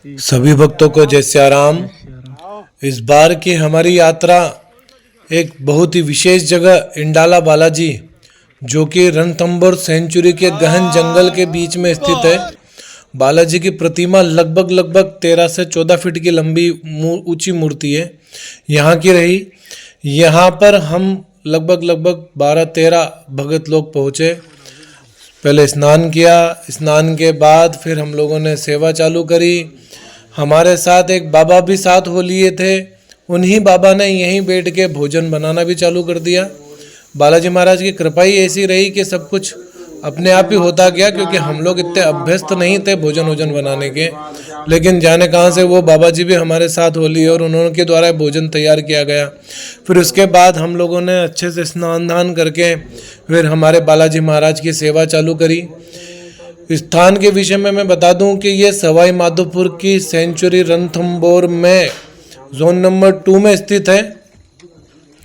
सभी भक्तों को जय सिया राम। इस बार की हमारी यात्रा एक बहुत ही विशेष जगह इंडाला बालाजी, जो कि रणथंभौर सेंचुरी के गहन जंगल के बीच में स्थित है। बालाजी की प्रतिमा लगभग 13 से 14 फीट की लंबी ऊंची मूर्ति है। यहाँ की रही। यहाँ पर हम लगभग 12-13 भगत लोग पहुँचे। पहले स्नान किया। स्नान के बाद फिर हम लोगों ने सेवा चालू करी। हमारे साथ एक बाबा भी साथ हो लिए थे। उन्हीं बाबा ने यहीं बैठ के भोजन बनाना भी चालू कर दिया। बालाजी महाराज की कृपा ही ऐसी रही कि सब कुछ अपने आप ही होता गया, क्योंकि हम लोग इतने अभ्यस्त नहीं थे भोजन बनाने के। लेकिन जाने कहाँ से वो बाबा जी भी हमारे साथ हो लिए और उन्होंने द्वारा भोजन तैयार किया गया। फिर उसके बाद हम लोगों ने अच्छे से स्नान दान करके फिर हमारे बालाजी महाराज की सेवा चालू करी। स्थान के विषय में मैं बता दूं कि ये सवाई माधोपुर की सेंचुरी रणथंभौर में जोन नंबर 2 में स्थित है।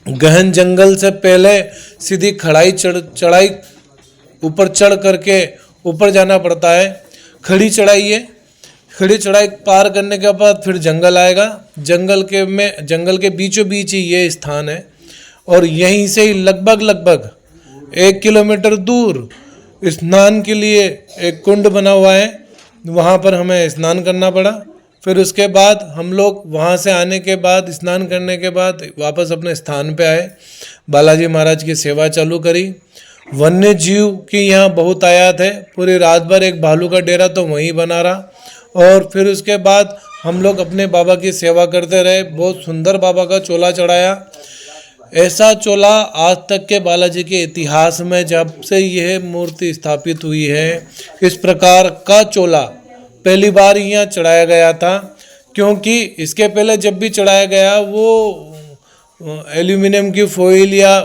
गहन जंगल से पहले सीधी चढ़ाई ऊपर चढ़ करके ऊपर जाना पड़ता है। खड़ी चढ़ाई है। खड़ी चढ़ाई पार करने के बाद फिर जंगल आएगा। जंगल के बीचों बीच ही ये स्थान है और यहीं से ही लगभग 1 किलोमीटर दूर स्नान के लिए एक कुंड बना हुआ है। वहाँ पर हमें स्नान करना पड़ा। फिर उसके बाद हम लोग वहाँ से आने के बाद स्नान करने के बाद वापस अपने स्थान पे आए। बालाजी महाराज की सेवा चालू करी। वन्य जीव की यहाँ बहुत आयात है। पूरी रात भर एक भालू का डेरा तो वहीं बना रहा और फिर उसके बाद हम लोग अपने बाबा की सेवा करते रहे। बहुत सुंदर बाबा का चोला चढ़ाया। ऐसा चोला आज तक के बालाजी के इतिहास में जब से यह मूर्ति स्थापित हुई है, इस प्रकार का चोला पहली बार यहाँ चढ़ाया गया था। क्योंकि इसके पहले जब भी चढ़ाया गया वो एल्यूमिनियम की फॉइल या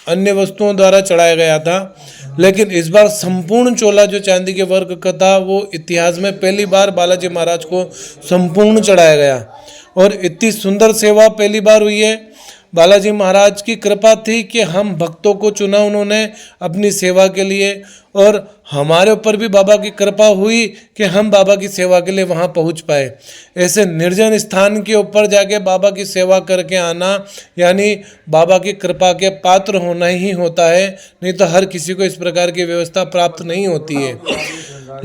अन्य वस्तुओं द्वारा चढ़ाया गया था। लेकिन इस बार संपूर्ण चोला जो चांदी के वर्क का था वो इतिहास में पहली बार बालाजी महाराज को संपूर्ण चढ़ाया गया और इतनी सुंदर सेवा पहली बार हुई है। बालाजी महाराज की कृपा थी कि हम भक्तों को चुना उन्होंने अपनी सेवा के लिए, और हमारे ऊपर भी बाबा की कृपा हुई कि हम बाबा की सेवा के लिए वहाँ पहुँच पाए। ऐसे निर्जन स्थान के ऊपर जाके बाबा की सेवा करके आना यानी बाबा की कृपा के पात्र होना ही होता है। नहीं तो हर किसी को इस प्रकार की व्यवस्था प्राप्त नहीं होती है।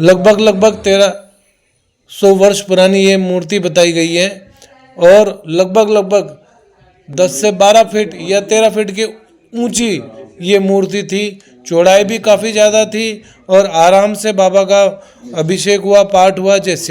लगभग 1300 वर्ष पुरानी ये मूर्ति बताई गई है और लगभग 10 से 12 फीट या 13 फीट की ऊंची ये मूर्ति थी। चौड़ाई भी काफ़ी ज़्यादा थी और आराम से बाबा का अभिषेक हुआ, पाठ हुआ। जैसे